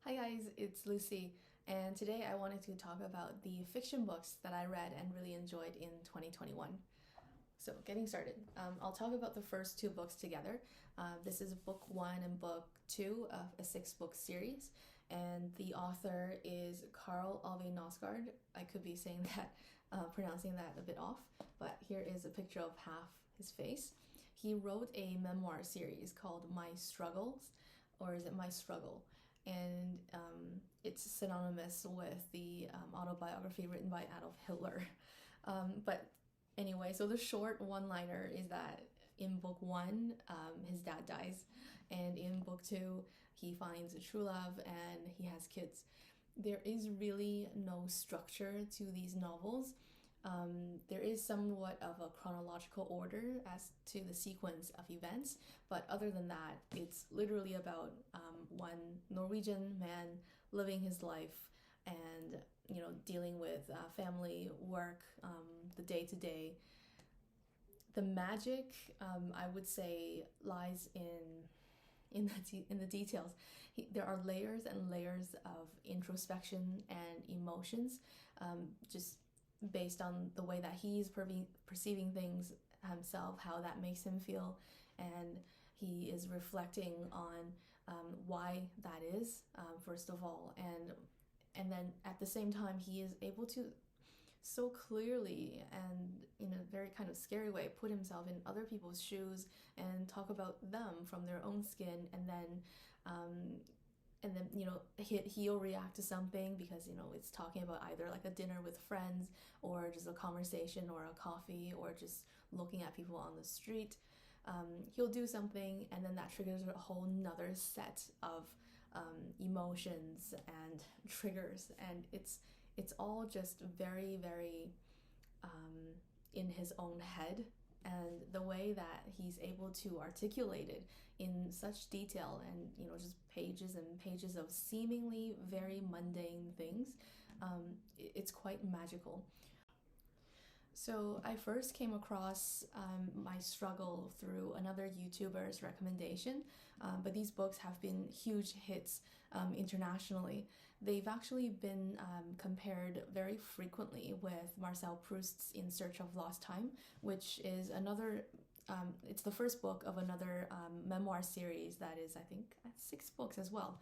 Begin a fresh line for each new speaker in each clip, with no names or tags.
Hi guys, it's Lucy, and today I wanted to talk about the fiction books that I read and really enjoyed in 2021. So, getting started, I'll talk about the first two books together. This is book one and book two of a six-book series, and the author is Karl Ove Knausgaard. I could be saying that, pronouncing that a bit off, but here is a picture of half his face. He wrote a memoir series called My Struggles, or is it My Struggle? And it's synonymous with the autobiography written by Adolf Hitler. But anyway, so the short one-liner is that in book one, his dad dies, and in book two, he finds a true love and he has kids. There is really no structure to these novels. There is somewhat of a chronological order as to the sequence of events, but other than that, it's literally about one Norwegian man living his life and dealing with family, work, the day to day. The magic, I would say, lies in the details. There are layers and layers of introspection and emotions, just based on the way that he's perceiving things himself, how that makes him feel, and he is reflecting on why that is, first of all, and then at the same time he is able to so clearly and in a very kind of scary way put himself in other people's shoes and talk about them from their own skin, and then he'll react to something because it's talking about either like a dinner with friends or just a conversation or a coffee or just looking at people on the street. He'll do something and then that triggers a whole nother set of emotions and triggers, and it's all just very, very in his own head, and the way that he's able to articulate it in such detail and just pages and pages of seemingly very mundane things, it's quite magical. So I first came across My Struggle through another YouTuber's recommendation, but these books have been huge hits internationally. They've actually been compared very frequently with Marcel Proust's In Search of Lost Time, which is another, it's the first book of another memoir series that is, I think, 6 books as well.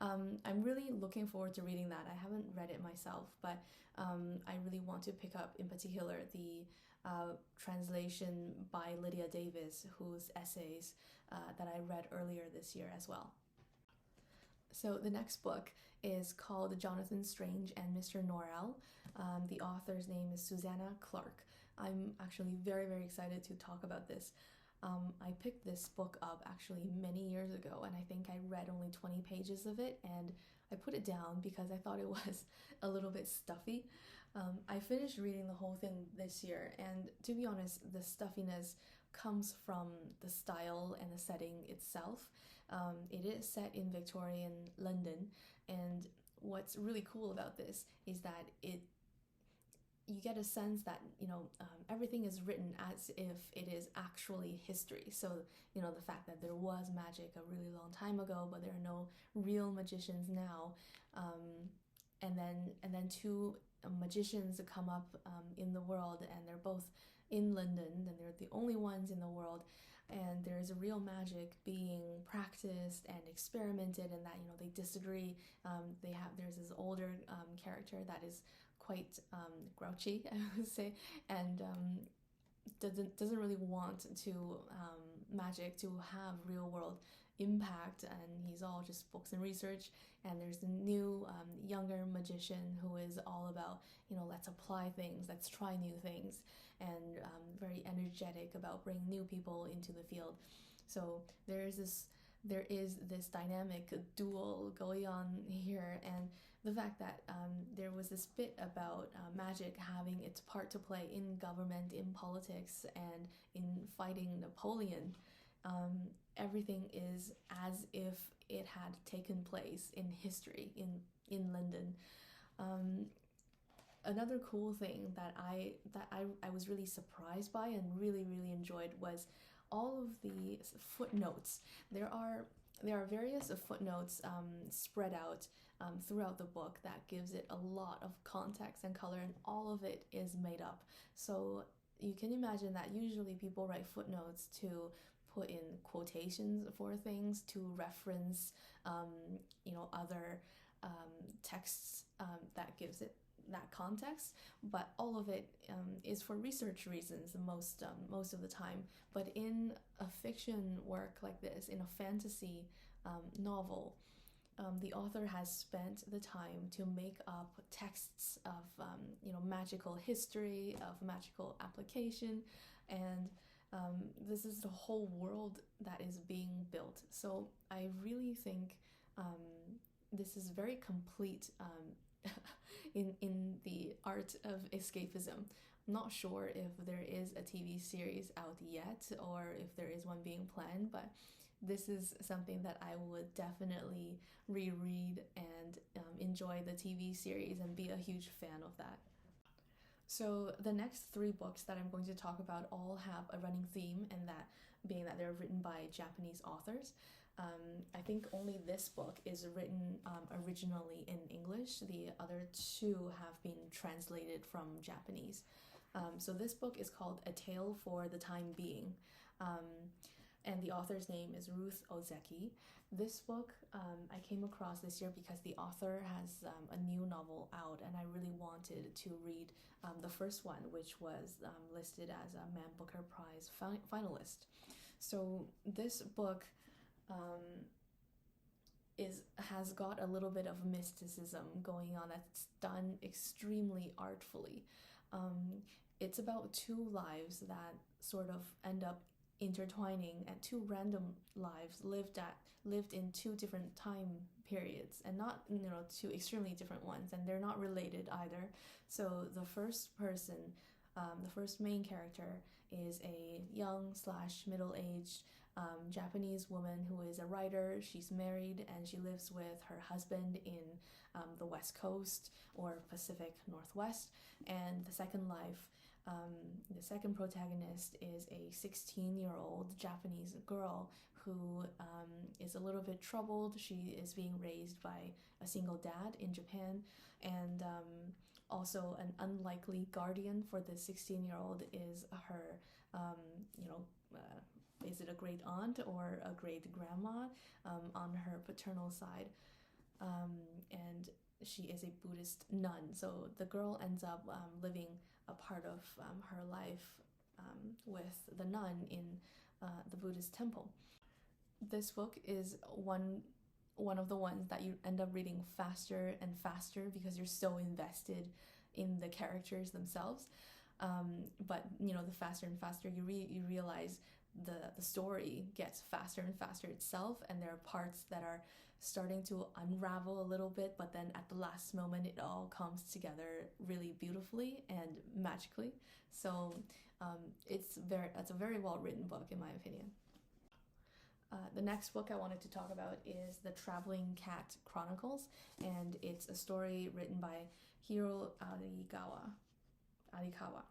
I'm really looking forward to reading that. I haven't read it myself, but I really want to pick up in particular the translation by Lydia Davis, whose essays that I read earlier this year as well. So the next book is called Jonathan Strange and Mr. Norell. The author's name is Susanna Clark. I'm actually very, very excited to talk about this. I picked this book up actually many years ago, and I think I read only 20 pages of it, and I put it down because I thought it was a little bit stuffy. I finished reading the whole thing this year, and to be honest, the stuffiness comes from the style and the setting itself. It is set in Victorian London, and what's really cool about this is that you get a sense that everything is written as if it is actually history. So the fact that there was magic a really long time ago, but there are no real magicians now, and then two magicians come up in the world, and they're both in London, and they're the only ones in the world, and there's a real magic being practiced and experimented, and that they disagree. There's this older character that is quite grouchy, I would say, and doesn't really want to magic to have real world impact, and he's all just books and research. And there's the new younger magician who is all about let's apply things, let's try new things, and very energetic about bringing new people into the field. So there is this dynamic duel going on here, and the fact that there was this bit about magic having its part to play in government, in politics, and in fighting Napoleon. Everything is as if it had taken place in history in London. Another cool thing that I was really surprised by and really, really enjoyed was all of the footnotes. There are there are various footnotes spread out throughout the book that gives it a lot of context and color, and all of it is made up. So you can imagine that usually people write footnotes to put in quotations for things, to reference other texts that gives it that context, but all of it is for research reasons most of the time. But in a fiction work like this, in a fantasy novel, the author has spent the time to make up texts of magical history, of magical application, and this is the whole world that is being built. So I really think this is very complete in the art of escapism. I'm not sure if there is a TV series out yet or if there is one being planned, but this is something that I would definitely reread and enjoy the TV series and be a huge fan of that. So the next 3 books that I'm going to talk about all have a running theme, and that being that they're written by Japanese authors. I think only this book is written originally in English. The other 2 have been translated from Japanese. So this book is called A Tale for the Time Being, and the author's name is Ruth Ozeki. This book I came across this year because the author has a new novel out, and I really wanted to read the first one, which was listed as a Man Booker Prize finalist. So this book has got a little bit of mysticism going on that's done extremely artfully. It's about 2 lives that sort of end up intertwining, and 2 random lives lived in 2 different time periods, and not 2 extremely different ones, and they're not related either. So the first person, the first main character, is a young / middle-aged Japanese woman who is a writer. She's married and she lives with her husband in the West Coast or Pacific Northwest. And the second life, the second protagonist is a 16-year-old Japanese girl who is a little bit troubled. She is being raised by a single dad in Japan, and also an unlikely guardian for the 16-year-old is her, is it a great aunt or a great grandma on her paternal side, and she is a Buddhist nun. So the girl ends up living a part of her life with the nun in the Buddhist temple. This book is one of the ones that you end up reading faster and faster because you're so invested in the characters themselves. But the faster and faster you realize the story gets faster and faster itself, and there are parts that are starting to unravel a little bit, but then at the last moment it all comes together really beautifully and magically. So it's a very well written book in my opinion. The next book I wanted to talk about is the Traveling Cat Chronicles, and it's a story written by Hiro Arikawa.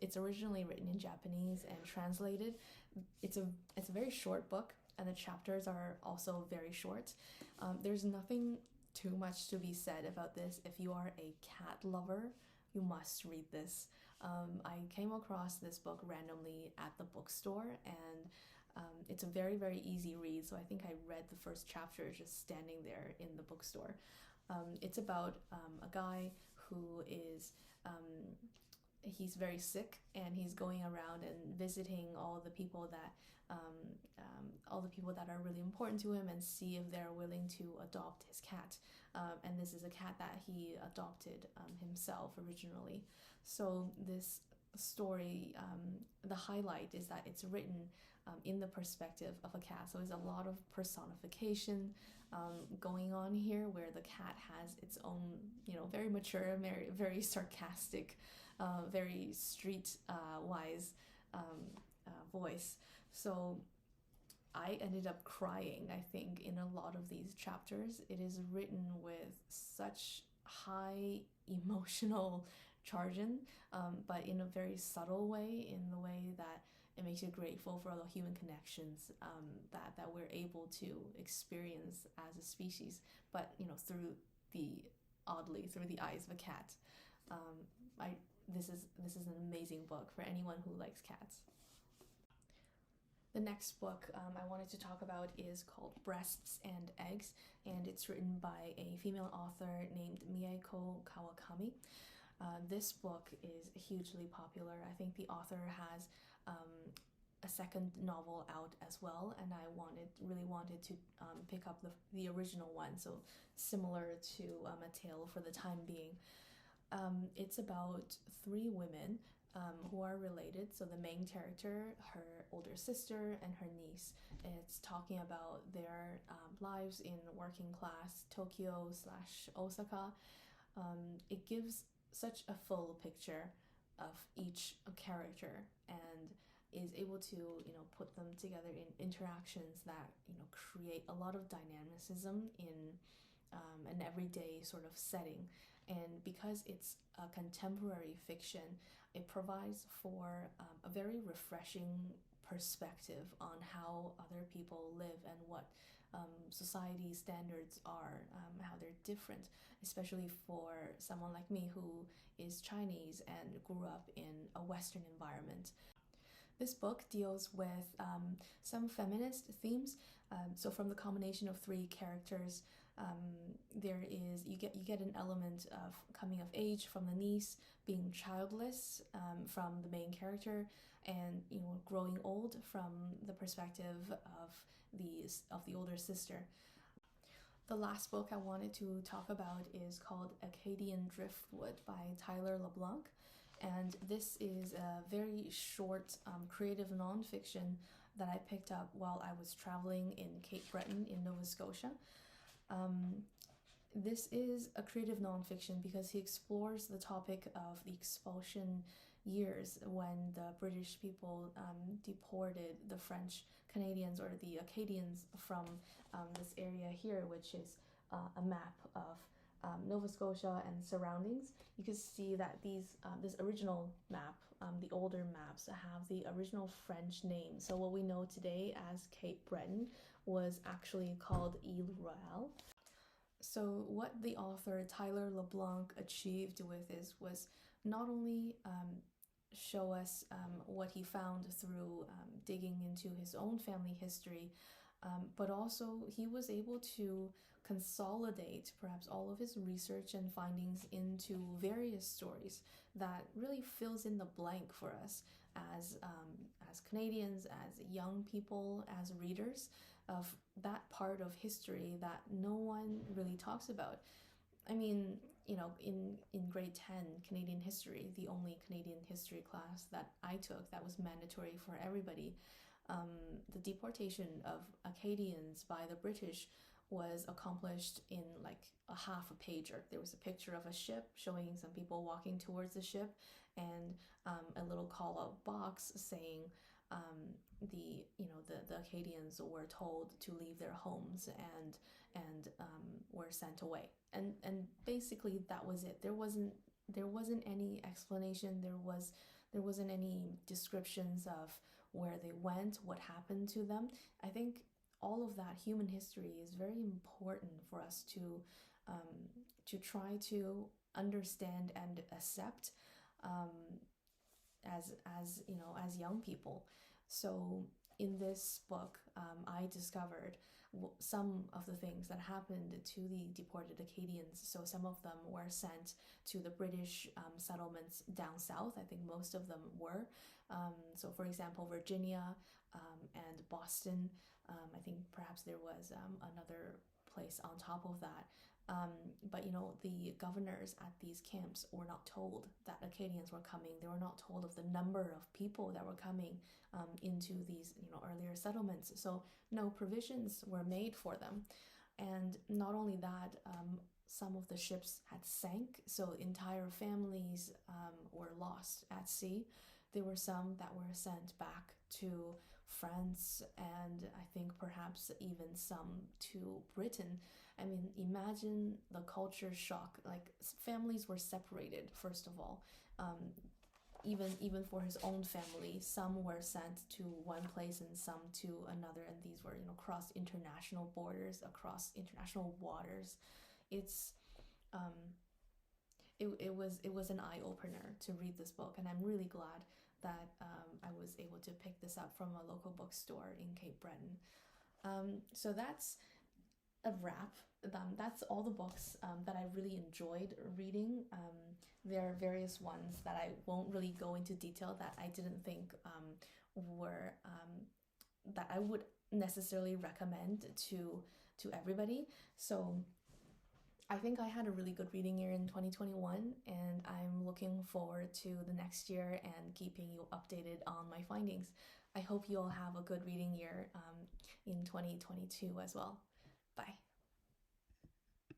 It's originally written in Japanese and translated. It's a very short book, and the chapters are also very short. There's nothing too much to be said about this. If you are a cat lover, you must read this. I came across this book randomly at the bookstore, and it's a very, very easy read. So I think I read the first chapter just standing there in the bookstore. It's about a guy who is he's very sick, and he's going around and visiting all the people that are really important to him, and see if they're willing to adopt his cat. And this is a cat that he adopted himself originally. So this story, the highlight is that it's written in the perspective of a cat. So there's a lot of personification going on here, where the cat has its own, very mature, very sarcastic, very street-wise voice. So I ended up crying, I think, in a lot of these chapters. It is written with such high emotional charge, but in a very subtle way, in the way that it makes you grateful for all the human connections that we're able to experience as a species, but through the eyes of a cat. I this is an amazing book for anyone who likes cats. The next book I wanted to talk about is called Breasts and Eggs, and it's written by a female author named Mieko Kawakami. This book is hugely popular. I think the author has a second novel out as well, and I really wanted to pick up the original one, so similar to A Tale for the Time Being. It's about three women who are related. So the main character, her older sister, and her niece. It's talking about their lives in working class Tokyo / Osaka. It gives such a full picture of each character and is able to put them together in interactions that create a lot of dynamicism in an everyday sort of setting. And because it's a contemporary fiction, it provides for a very refreshing perspective on how other people live and what society standards are, how they're different, especially for someone like me who is Chinese and grew up in a Western environment. This book deals with some feminist themes. So from the combination of three characters, you get an element of coming of age from the niece, being childless from the main character, and growing old from the perspective of the older sister. The last book I wanted to talk about is called Acadian Driftwood by Tyler LeBlanc, and this is a very short creative nonfiction that I picked up while I was traveling in Cape Breton in Nova Scotia. This is a creative nonfiction because he explores the topic of the expulsion years when the British people deported the French Canadians or the Acadians from this area here, which is a map of Nova Scotia and surroundings. You can see that this original map, the older maps, have the original French name. So what we know today as Cape Breton was actually called Ile Royale. So what the author Tyler LeBlanc achieved with this was not only show us what he found through digging into his own family history, but also he was able to consolidate perhaps all of his research and findings into various stories that really fills in the blank for us as Canadians, as young people, as readers of that part of history that no one really talks about. I mean, in grade 10 Canadian history, the only Canadian history class that I took that was mandatory for everybody, the deportation of Acadians by the British was accomplished in like a half a pager. There was a picture of a ship showing some people walking towards the ship and a little call-out box saying the Acadians were told to leave their homes and were sent away. And basically that was it. There wasn't any explanation. There wasn't any descriptions of where they went, what happened to them. I think all of that human history is very important for us to try to understand and accept as young people. So in this book, I discovered some of the things that happened to the deported Acadians. So some of them were sent to the British settlements down south. I think most of them were. So for example, Virginia and Boston. I think perhaps there was another place on top of that. But the governors at these camps were not told that Acadians were coming. They were not told of the number of people that were coming into these earlier settlements. So no provisions were made for them. And not only that, some of the ships had sank, so entire families were lost at sea. There were some that were sent back to France, and I think perhaps even some to Britain. I mean, imagine the culture shock. Like, families were separated, first of all. even for his own family, some were sent to one place and some to another, and these were, cross international borders, across international waters. It's it was an eye opener to read this book, and I'm really glad that I was able to pick this up from a local bookstore in Cape Breton. So that's a wrap. That's all the books that I really enjoyed reading. There are various ones that I won't really go into detail that I didn't think were that I would necessarily recommend to everybody. So I think I had a really good reading year in 2021, and I'm looking forward to the next year and keeping you updated on my findings. I hope you all have a good reading year in 2022 as well. Bye.